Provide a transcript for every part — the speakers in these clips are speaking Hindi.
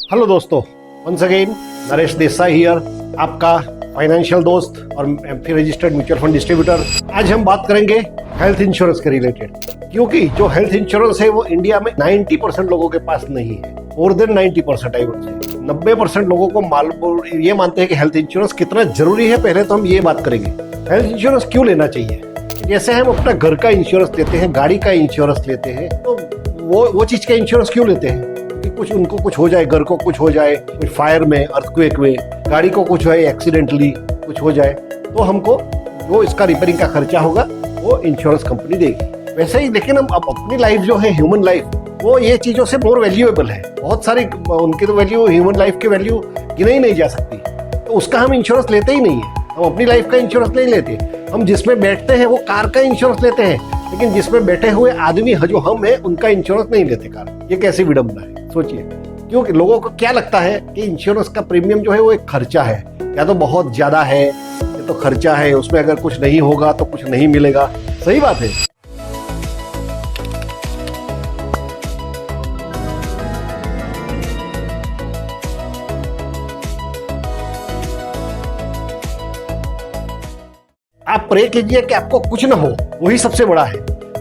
हेलो दोस्तों, once again Naresh Desai here, आपका फाइनेंशियल दोस्त और AMFI registered mutual fund distributor. आज हम बात करेंगे हेल्थ इंश्योरेंस के रिलेटेड, क्योंकि जो हेल्थ इंश्योरेंस है वो इंडिया में 90% लोगों के पास नहीं है। More than 90% I would say 90% लोगों को मालूम ये मानते हैं कि हेल्थ इंश्योरेंस कितना जरूरी है। पहले तो हम ये बात करेंगे हेल्थ इंश्योरेंस क्यों लेना चाहिए। जैसे हम अपना घर का इंश्योरेंस लेते हैं, गाड़ी का इंश्योरेंस लेते हैं, तो वो चीज का इंश्योरेंस क्यों लेते हैं कि कुछ उनको कुछ हो जाए, घर को कुछ हो जाए, कुछ फायर में, अर्थक्वेक में, गाड़ी को कुछ हो जाए, एक्सीडेंटली कुछ हो जाए, तो हमको जो इसका रिपेयरिंग का खर्चा होगा वो इंश्योरेंस कंपनी देगी। वैसे ही लेकिन हम अपनी लाइफ जो है, ह्यूमन लाइफ, वो ये चीजों से मोर वैल्यूएबल है। बहुत सारी उनकी तो वैल्यू, ह्यूमन लाइफ की वैल्यू गिना ही नहीं जा सकती, तो उसका हम इंश्योरेंस लेते ही नहीं है। हम अपनी लाइफ का इंश्योरेंस नहीं लेते। हम जिसमें बैठते हैं वो कार का इंश्योरेंस लेते हैं, लेकिन जिसमें बैठे हुए आदमी जो हम हैं उनका इंश्योरेंस नहीं लेते कार। ये कैसी विडंबना है, सोचिए। क्योंकि लोगों को क्या लगता है कि इंश्योरेंस का प्रीमियम जो है वो एक खर्चा है, या तो बहुत ज्यादा है, या तो खर्चा है, उसमें अगर कुछ नहीं होगा तो कुछ नहीं मिलेगा। सही बात है। आप प्रे कीजिए कि आपको कुछ ना हो, वही सबसे बड़ा है।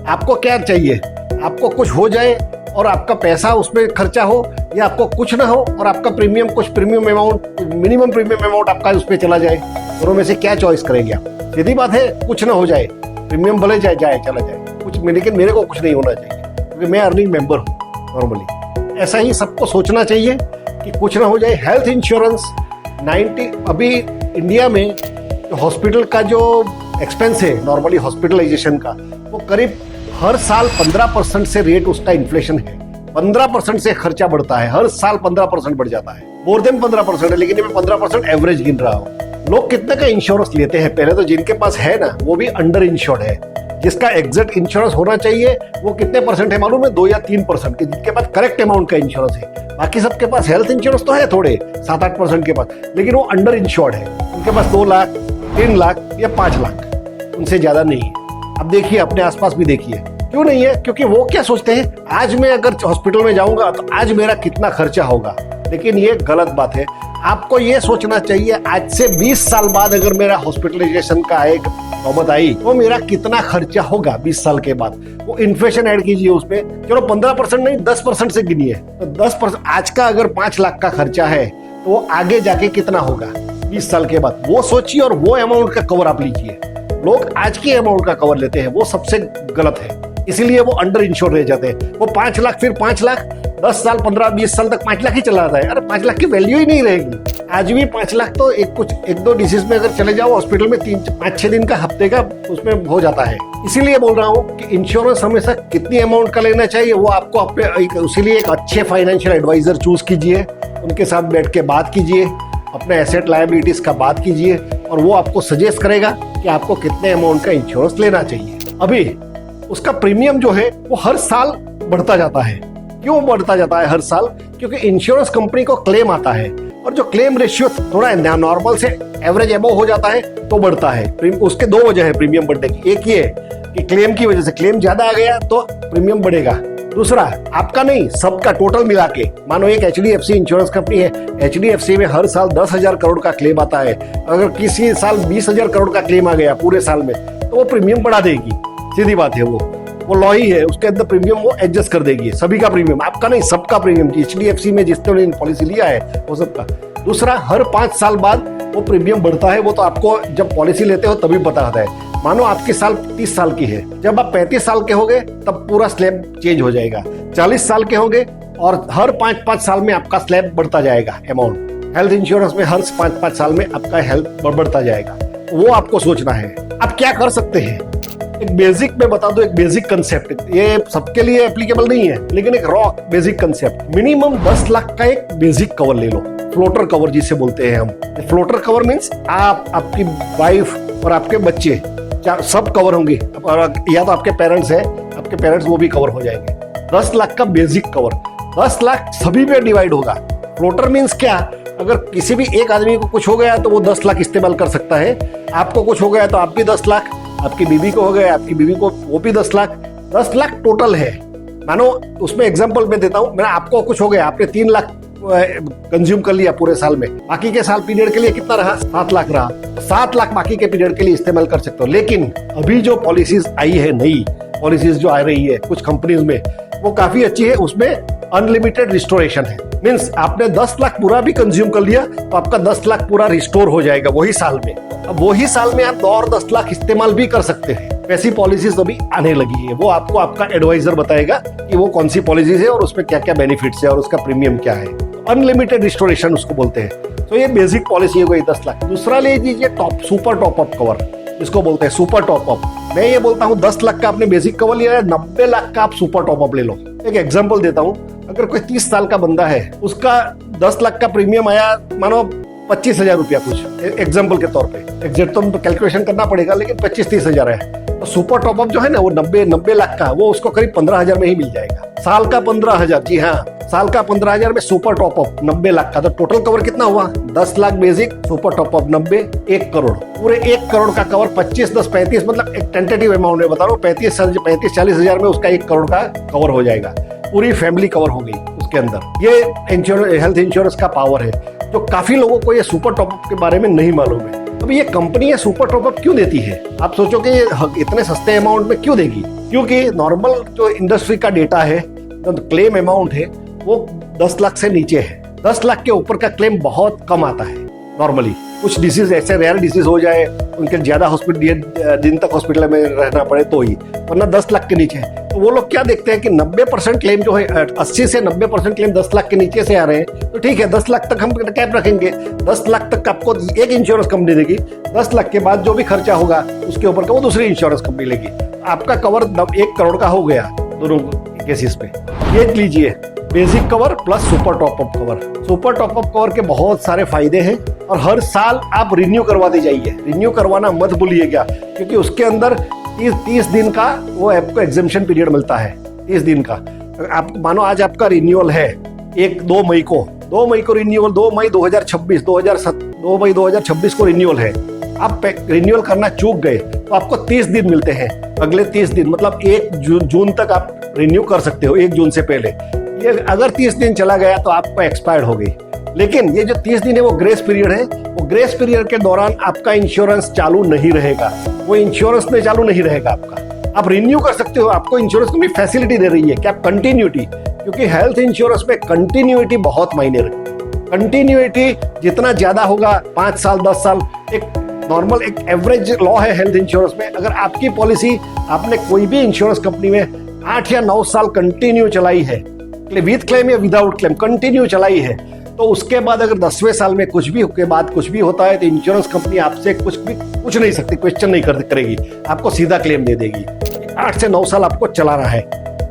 आपको क्या चाहिए? आपको कुछ हो जाए और आपका पैसा उसमें खर्चा हो, या आपको कुछ ना हो और आपका प्रीमियम, कुछ premium amount, minimum premium amount आपका उसमें चला जाए। दोनों में से क्या चॉइस करेंगे आप? सीधी बात है, कुछ ना हो जाए, प्रीमियम भले जाए चला जाए कुछ, लेकिन मेरे को कुछ नहीं होना चाहिए, क्योंकि मैं अर्निंग मेंबर हूँ नॉर्मली। ऐसा ही सबको सोचना चाहिए कि कुछ ना हो जाए। हेल्थ इंश्योरेंस 90 अभी इंडिया में हॉस्पिटल का जो एक्सपेंस है, नॉर्मली हॉस्पिटलाइजेशन का, वो करीब हर साल 15% से रेट उसका इन्फ्लेशन है। 15% से खर्चा बढ़ता है, हर साल 15% बढ़ जाता है, मोर देन 15% है, लेकिन मैं 15% एवरेज गिन रहा हूँ। लोग कितने का इंश्योरेंस लेते हैं? पहले तो जिनके पास है ना, वो भी अंडर इंश्योर्ड है। जिसका एग्जैक्ट इंश्योरेंस होना चाहिए वो कितने परसेंट है मालूम है? 2 या 3% के, जिनके पास करेक्ट अमाउंट का इंश्योरेंस है। बाकी सबके पास हेल्थ इंश्योरेंस तो है थोड़े, 7-8% के पास, लेकिन वो अंडर इंश्योर्ड है। उनके पास 2 लाख, 3 लाख या 5 लाख, उनसे ज्यादा नहीं है। अब देखिए, अपने आसपास भी देखिए, क्यों नहीं है? क्योंकि वो क्या सोचते हैं, आज मैं अगर हॉस्पिटल में जाऊंगा तो आज मेरा कितना खर्चा होगा। लेकिन ये गलत बात है। आपको ये सोचना चाहिए, आज से 20 साल बाद अगर मेरा हॉस्पिटलाइजेशन का एक नौबत आई तो मेरा कितना खर्चा होगा 20 साल के बाद। वो इन्फ्लेशन ऐड कीजिए उसमें, चलो 15% नहीं 10% से गिनिए, तो 10%। आज का अगर 5 लाख का खर्चा है तो वो आगे जाके कितना होगा 20 साल के बाद, वो सोचिए और वो अमाउंट का कवर आप लीजिए। लोग आज के अमाउंट का कवर लेते हैं, वो सबसे गलत है। इसीलिए वो अंडर इंश्योर रह जाते हैं। वो 5 लाख, फिर 5 लाख, 10 साल, 15-20 साल तक 5 लाख ही चला जाता है। अरे 5 लाख की वैल्यू ही नहीं रहेगी। आज भी 5 लाख तो एक दो डिसीज में अगर चले जाओ हॉस्पिटल में, 3-5-6 दिन का, हफ्ते का उसमें हो जाता है। इसीलिए बोल रहा हूँ कि इंश्योरेंस हमेशा कितनी अमाउंट का लेना चाहिए वो आपको अपने, उसीलिए एक अच्छे फाइनेंशियल एडवाइजर चूज कीजिए, उनके साथ बैठ के बात कीजिए, अपने एसेट लायबिलिटीज का बात कीजिए, और वो आपको सजेस्ट करेगा कि आपको कितने अमाउंट का इंश्योरेंस लेना चाहिए। अभी उसका प्रीमियम जो है वो हर साल बढ़ता जाता है। क्यों बढ़ता जाता है हर साल? क्योंकि इंश्योरेंस कंपनी को क्लेम आता है, और जो क्लेम रेशियो थोड़ा नॉर्मल से एवरेज अबव हो जाता है तो बढ़ता है। उसके 2 वजह है प्रीमियम बढ़ने की। एक ये कि क्लेम की वजह से, क्लेम ज्यादा आ गया तो प्रीमियम बढ़ेगा। दूसरा, आपका नहीं, सबका टोटल मिला के, मानो एक HDFC इंश्योरेंस कंपनी है, HDFC में हर साल 10,000 करोड़ का क्लेम आता है। अगर किसी साल 20,000 करोड़ का क्लेम आ गया पूरे साल में, तो वो प्रीमियम बढ़ा देगी। सीधी बात है, वो लॉ ही है, उसके अंदर प्रीमियम वो एडजस्ट कर देगी। सभी का प्रीमियम, आपका नहीं, सबका प्रीमियम। HDFC में जिसने पॉलिसी लिया है वो सबका। दूसरा, हर 5 साल बाद वो प्रीमियम बढ़ता है। वो तो आपको जब पॉलिसी लेते हो तभी पता होता है। मानो आपकी साल 30 साल की है, जब आप 35 साल के होंगे तब पूरा स्लैब चेंज हो जाएगा। 40 साल के होंगे और हर 5-5 साल में आपका स्लैब बढ़ता जाएगा अमाउंट। हेल्थ इंश्योरेंस में हर 5-5 साल में आपका हेल्थ बढ़ता जाएगा। वो आपको सोचना है। आप क्या कर सकते हैं? एक बेसिक में बता दो, एक बेसिक कंसेप्ट, ये सबके लिए एप्लीकेबल नहीं है, लेकिन एक raw basic concept. Minimum 10 lakh का एक बेसिक कवर ले लो, फ्लोटर कवर जिसे बोलते हैं हम। फ्लोटर कवर मीन्स आप, आपकी वाइफ और आपके बच्चे सब कवर होंगे, या तो आपके पेरेंट्स हैं, आपके पेरेंट्स वो भी कवर हो जाएंगे। 10 लाख का बेसिक कवर, 10 लाख सभी पे डिवाइड होगा। फ्लोटर मीन्स क्या? अगर किसी भी एक आदमी को कुछ हो गया तो वो 10 लाख इस्तेमाल कर सकता है। आपको कुछ हो गया तो आप भी 10 लाख, आपकी बीवी को हो गया, आपकी बीवी को वो भी 10 लाख। 10 लाख टोटल है। मानो उसमें एग्जांपल मैं देता हूं, मेरा आपको कुछ हो गया, आपने 3 लाख कंज्यूम कर लिया पूरे साल में, बाकी के साल पीरियड के लिए कितना रहा, 7 लाख रहा, 7 लाख बाकी के पीरियड के लिए इस्तेमाल कर सकते हो। लेकिन अभी जो पॉलिसीज आई है, नई पॉलिसीज जो आ रही है कुछ कंपनीज में, वो काफी अच्छी है। उसमें अनलिमिटेड रिस्टोरेशन है। मीन्स आपने 10 लाख पूरा भी कंज्यूम कर लिया तो आपका 10 लाख पूरा रिस्टोर हो जाएगा वही साल में। अब वही साल में आप 2 और 10 लाख इस्तेमाल भी कर सकते हैं। वैसी पॉलिसीज अभी आने लगी है, वो आपको आपका एडवाइजर बताएगा कि वो कौन सी पॉलिसीज है और उसमें क्या क्या बेनिफिट्स है और उसका प्रीमियम क्या है। अनलिमिटेड रिस्टोरेशन उसको बोलते हैं। तो ये बेसिक पॉलिसी है कोई 10 लाख। दूसरा ले लीजिए सुपर टॉपअप कवर, इसको बोलते हैं सुपर टॉपअप। मैं ये बोलता हूँ 10 लाख का आपने बेसिक कवर लिया है, 90 लाख का आप सुपर टॉपअप ले लो। एक एग्जांपल देता हूँ, अगर कोई 30 साल का बंदा है, उसका 10 लाख का प्रीमियम आया मानो 25,000 रुपया कुछ, एग्जाम्पल के तौर पे, एग्जैक्ट तो कैलकुलेशन करना पड़ेगा, लेकिन 25-30 हजार है। तो सुपर टॉपअप जो है ना वो 90 लाख का, वो उसको करीब 15,000 में ही मिल जाएगा। साल का 15,000, जी हाँ, साल का 15,000 में सुपर टॉपअप 90 लाख का। तो टोटल कवर कितना हुआ, 10 lakh basic, super top up 90, 1 crore. पूरे 1 करोड़ का कवर 25, 10, 35, मतलब एक टेंटेटिव अमाउंट है, बता रहा हूँ 35-40 हजार में उसका 1 करोड़ का कवर हो जाएगा। पूरी फैमिली कवर हो गई उसके अंदर। ये हेल्थ इंश्योरेंस का पावर है, जो काफी लोगों को ये सुपर टॉपअप के बारे में नहीं मालूम है। अब ये कंपनी ये सुपर टॉपअप क्यों देती है, आप सोचोगे ये इतने सस्ते अमाउंट में क्यों देगी? क्योंकि नॉर्मल जो इंडस्ट्री का डेटा है, जो क्लेम अमाउंट है वो 10 लाख से नीचे है। 10 लाख के ऊपर का क्लेम बहुत कम आता है नॉर्मली। कुछ डिसीज ऐसे रेयर डिसीज हो जाए, उनके ज्यादा हॉस्पिटल दिन तक हॉस्पिटल में रहना पड़े तो ही, वरना 10 लाख के नीचे है। तो वो लोग क्या देखते हैं कि 90% क्लेम जो है, 80 से 90% क्लेम 10 लाख के नीचे से आ रहे हैं, तो ठीक है 10 लाख तक हम कैप रखेंगे। 10 लाख तक आपको एक इंश्योरेंस कंपनी देगी, 10 लाख के बाद जो भी खर्चा होगा उसके ऊपर का वो दूसरी इंश्योरेंस कंपनी लेगी। आपका कवर 1 करोड़ का हो गया दोनों केसेस पे। ये लीजिए basic cover plus super top up cover. Super top up cover के बहुत सारे फायदे हैं और हर साल आप रिन्यू करवाते जाइए। रिन्यू करवाना मत भूलिएगा, क्योंकि उसके अंदर 30 दिन का वो आपको एग्जेम्पशन पीरियड मिलता है। 30 दिन का, आप मानो आज आपका रिन्यूअल है 2 मई को, 2 मई को रिन्यूअल, 2 मई 2026, 2 मई 2026 को रिन्यूअल है। आप रिन्यूअल करना चूक गए तो आपको 30 दिन मिलते हैं। अगले 30 दिन मतलब 1 जून तक आप रिन्यू कर सकते हो, 1 जून से पहले। ये अगर 30 दिन चला गया तो आपको एक्सपायर्ड हो गई। लेकिन ये जो 30 दिन है वो ग्रेस पीरियड है। वो ग्रेस पीरियड के दौरान आपका इंश्योरेंस चालू नहीं रहेगा, वो इंश्योरेंस में चालू नहीं रहेगा आपका। आप रिन्यू कर सकते हो, आपको इंश्योरेंस कंपनी फैसिलिटी दे रही है कि आप कंटिन्यूटी, क्योंकि हेल्थ इंश्योरेंस में कंटिन्यूटी बहुत मायने रखती है। कंटिन्यूटी जितना ज्यादा होगा, 5 साल 10 साल, एक नॉर्मल एक एवरेज लॉ है हेल्थ इंश्योरेंस में। अगर आपकी पॉलिसी आपने कोई भी इंश्योरेंस कंपनी में 8 या 9 साल कंटिन्यू चलाई है, विद क्लेम या विदाउट क्लेम कंटिन्यू चलाई है, तो उसके बाद अगर 10वें साल में कुछ भी होता है तो इंश्योरेंस कंपनी आपसे कुछ नहीं सकती, क्वेश्चन नहीं करेगी, आपको सीधा क्लेम दे देगी। 8 से 9 साल आपको चलाना है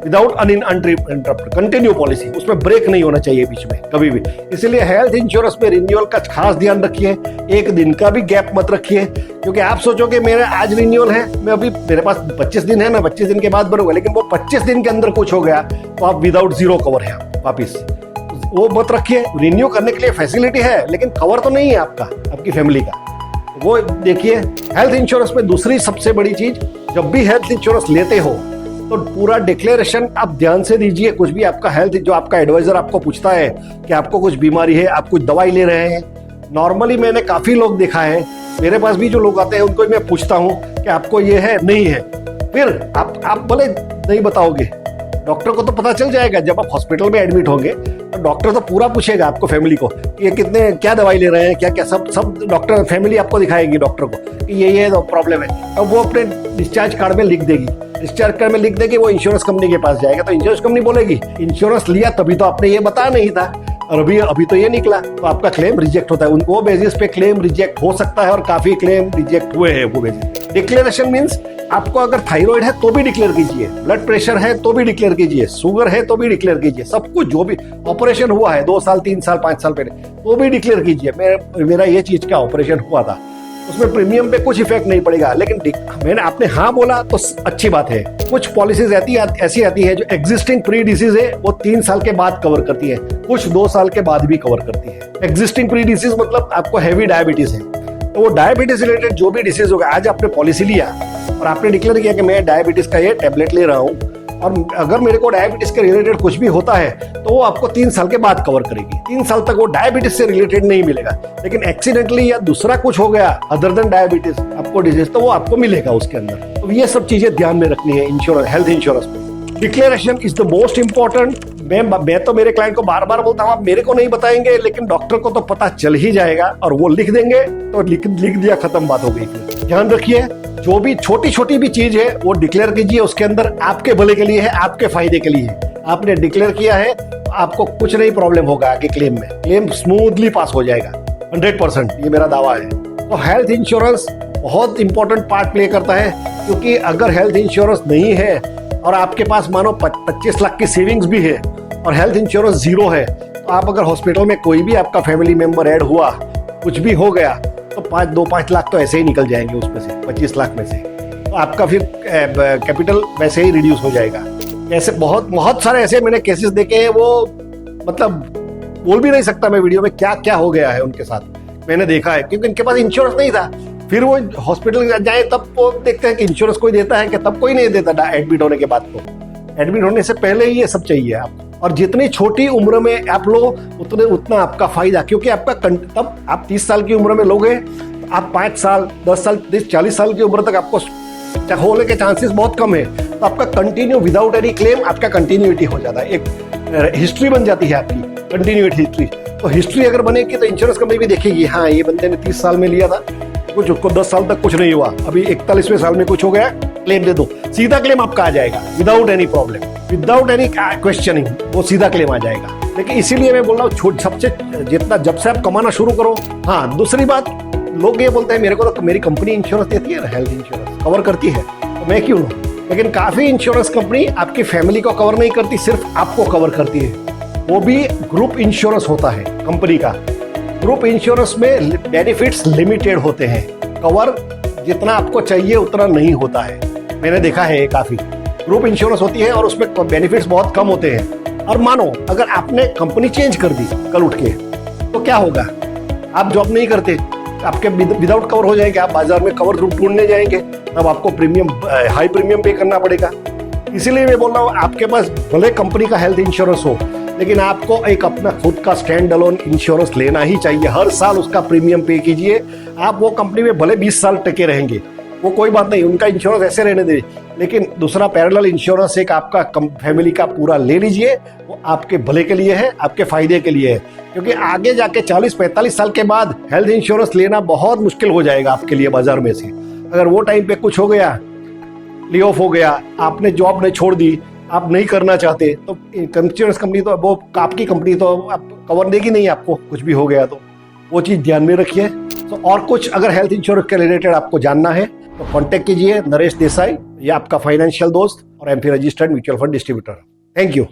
विदाउट अनइंटरप्ट कंटिन्यू पॉलिसी, उसमें ब्रेक नहीं होना चाहिए बीच में कभी भी। इसलिए हेल्थ इंश्योरेंस में रिन्यूअल का खास ध्यान रखिए, 1 दिन का भी गैप मत रखिए, क्योंकि आप सोचोगे मेरा आज रिन्यूअल है, मैं अभी मेरे पास 25 दिन है, मैं 25 दिन के बाद भरूंगा, लेकिन वो 25 दिन के अंदर कुछ हो गया तो आप विदाउट जीरो कवर है वापिस। वो मत रखिए। रिन्यू करने के लिए फैसिलिटी है, लेकिन कवर तो नहीं है आपका, आपकी फैमिली का। वो देखिए हेल्थ इंश्योरेंस में दूसरी सबसे बड़ी चीज, जब भी हेल्थ इंश्योरेंस लेते हो तो पूरा डिक्लेरेशन आप ध्यान से दीजिए। कुछ भी आपका हेल्थ, जो आपका एडवाइजर आपको पूछता है कि आपको कुछ बीमारी है, आप कुछ दवाई ले रहे हैं, नॉर्मली मैंने काफी लोग देखा है, मेरे पास भी जो लोग आते हैं उनको मैं पूछता हूँ कि आपको ये है नहीं है, फिर आप भले नहीं बताओगे, डॉक्टर को तो पता चल जाएगा। जब आप हॉस्पिटल में एडमिट होंगे तो डॉक्टर तो पूरा पूछेगा आपको, फैमिली को, कि ये कितने क्या दवाई ले रहे हैं, क्या क्या सब डॉक्टर फैमिली आपको दिखाएगी डॉक्टर को कि ये प्रॉब्लम है। तो वो अपने डिस्चार्ज कार्ड में लिख देगी, डिस्चार्ज कार्ड में लिख देगी, वो इंश्योरेंस कंपनी के पास जाएगा तो इंश्योरेंस कंपनी बोलेगी इंश्योरेंस लिया तभी तो आपने ये बताया नहीं था, और अभी तो ये निकला, तो आपका क्लेम रिजेक्ट होता है। उनको बेसिस पे क्लेम रिजेक्ट हो सकता है और काफी क्लेम रिजेक्ट हुए हैं वो बेसिस। डिक्लेरेशन मीन्स आपको अगर थायराइड है तो भी डिक्लेयर कीजिए, ब्लड प्रेशर है तो भी डिक्लेयर कीजिए, शुगर है तो भी डिक्लेयर कीजिए, सब कुछ जो भी ऑपरेशन हुआ है 2 साल 3 साल 5 साल पहले तो भी डिक्लेयर कीजिए। मेरा ये चीज का ऑपरेशन हुआ था, उसमें प्रीमियम पे कुछ इफेक्ट नहीं पड़ेगा, लेकिन मैंने आपने हाँ बोला तो अच्छी बात है। कुछ पॉलिसीज ऐसी आती है जो एग्जिस्टिंग प्री डिसीज है वो 3 साल के बाद कवर करती है, कुछ 2 साल के बाद भी कवर करती है। एग्जिस्टिंग प्री डिसीज मतलब आपको हैवी डायबिटीज है, तो वो डायबिटीज रिलेटेड जो भी डिसीज होगा, आज आपने पॉलिसी लिया और आपने डिक्लेयर किया कि मैं डायबिटीज का ये टेबलेट ले रहा हूँ, और अगर मेरे को डायबिटीज के रिलेटेड कुछ भी होता है तो वो आपको 3 साल के बाद कवर करेगी। 3 साल तक वो डायबिटीज से रिलेटेड नहीं मिलेगा, लेकिन एक्सीडेंटली या दूसरा कुछ हो गया अदर देन डायबिटीज आपको डिजीज, तो वो आपको मिलेगा उसके अंदर। तो ये सब चीजें ध्यान में रखनी है इंश्योरेंस, हेल्थ इंश्योरेंस में। Declaration is the most important. मैं तो मेरे क्लाइंट को बार बार बोलता हूँ, आप मेरे को नहीं बताएंगे लेकिन डॉक्टर को तो पता चल ही जाएगा, और वो लिख देंगे तो लिख दिया, खत्म बात हो गई। ध्यान रखिए, जो भी छोटी छोटी भी चीज है वो डिक्लेयर कीजिए, उसके अंदर आपके भले के लिए है, आपके फायदे के लिए है। आपने डिक्लेयर किया है तो आपको कुछ नहीं प्रॉब्लम होगा आगे क्लेम में, क्लेम स्मूथली पास हो जाएगा 100%, ये मेरा दावा है। तो हेल्थ इंश्योरेंस बहुत इंपॉर्टेंट पार्ट प्ले करता है, क्योंकि अगर हेल्थ इंश्योरेंस नहीं है और आपके पास मानो 25 लाख की सेविंग्स भी है और हेल्थ इंश्योरेंस जीरो है, तो आप अगर हॉस्पिटल में कोई भी आपका फैमिली मेंबर ऐड हुआ, कुछ भी हो गया, तो 2-5 लाख तो ऐसे ही निकल जाएंगे उसमें से, 25 लाख में से। तो आपका फिर कैपिटल वैसे ही रिड्यूस हो जाएगा। ऐसे बहुत सारे ऐसे मैंने केसेस देखे हैं, वो मतलब बोल भी नहीं सकता मैं वीडियो में क्या क्या हो गया है उनके साथ। मैंने देखा है, क्योंकि इनके पास इंश्योरेंस नहीं था, फिर वो हॉस्पिटल जाए तब वो देखते हैं कि इंश्योरेंस कोई देता है कि तब कोई नहीं देता एडमिट होने के बाद। तो एडमिट होने से पहले ही ये सब चाहिए आपको, और जितनी छोटी उम्र में आप लो उतना आपका फायदा, क्योंकि आपका तब आप 30 साल की उम्र में लोगे तो आप 5 साल 10 साल 40 साल की उम्र तक आपको होने के चांसेस बहुत कम है। तो आपका कंटिन्यू विदाउट एनी क्लेम आपका कंटिन्यूटी हो जाता है, एक हिस्ट्री बन जाती है आपकी, कंटिन्यूटी हिस्ट्री। तो हिस्ट्री अगर बनेगी तो इंश्योरेंस कंपनी भी देखेगी, हाँ ये बंदे ने 30 साल में लिया था, कुछ उसको 10 साल तक कुछ नहीं हुआ, अभी 41वें साल में कुछ हो गया, क्लेम दे दो, सीधा क्लेम आपका आ जाएगा without any problem, without any questioning, वो सीधा क्लेम आ जाएगा। लेकिन इसीलिए मैं बोल रहा हूँ सबसे जितना जब से आप कमाना शुरू करो। हाँ, दूसरी बात, लोग ये बोलते हैं मेरे को तो मेरी कंपनी इंश्योरेंस देती है, हेल्थ इंश्योरेंस कवर करती है, तो मैं क्यों लूं? लेकिन काफी इंश्योरेंस कंपनी आपकी फैमिली को कवर नहीं करती, सिर्फ आपको कवर करती है। वो भी ग्रुप इंश्योरेंस होता है कंपनी का। ग्रुप इंश्योरेंस में बेनिफिट्स लिमिटेड होते हैं, कवर जितना आपको चाहिए उतना नहीं होता है, मैंने देखा है ये काफी। ग्रुप इंश्योरेंस होती है और उसमें बेनिफिट्स बहुत कम होते हैं। और मानो अगर आपने कंपनी चेंज कर दी कल उठ के, तो क्या होगा? आप जॉब नहीं करते, आपके विदाउट कवर हो जाएंगे, आप बाजार में कवर ढूंढने जाएंगे, तब आपको प्रीमियम, हाई प्रीमियम पे करना पड़ेगा। इसीलिए मैं बोल रहा हूँ, आपके पास भले कंपनी का हेल्थ इंश्योरेंस हो, लेकिन आपको एक अपना खुद का स्टैंड अलोन इंश्योरेंस लेना ही चाहिए। हर साल उसका प्रीमियम पे कीजिए। आप वो कंपनी में भले 20 साल टके रहेंगे, वो कोई बात नहीं, उनका इंश्योरेंस ऐसे रहने दे, लेकिन दूसरा पैरेलल इंश्योरेंस एक आपका फैमिली का पूरा ले लीजिए। वो आपके भले के लिए है, आपके फायदे के लिए है, क्योंकि आगे जाके 40-45 साल के बाद हेल्थ इंश्योरेंस लेना बहुत मुश्किल हो जाएगा आपके लिए बाजार में से। अगर वो टाइम पे कुछ हो गया, ले ऑफ हो गया, आपने जॉब नहीं छोड़ दी, आप नहीं करना चाहते, तो इंश्योरेंस कंपनी तो वो आपकी कंपनी तो आप कवर देगी नहीं आपको, कुछ भी हो गया तो। वो चीज़ ध्यान में रखिए। तो और कुछ अगर हेल्थ इंश्योरेंस के रिलेटेड आपको जानना है तो कांटेक्ट कीजिए नरेश देसाई, ये आपका फाइनेंशियल दोस्त और AMFI registered mutual fund distributor. Thank you.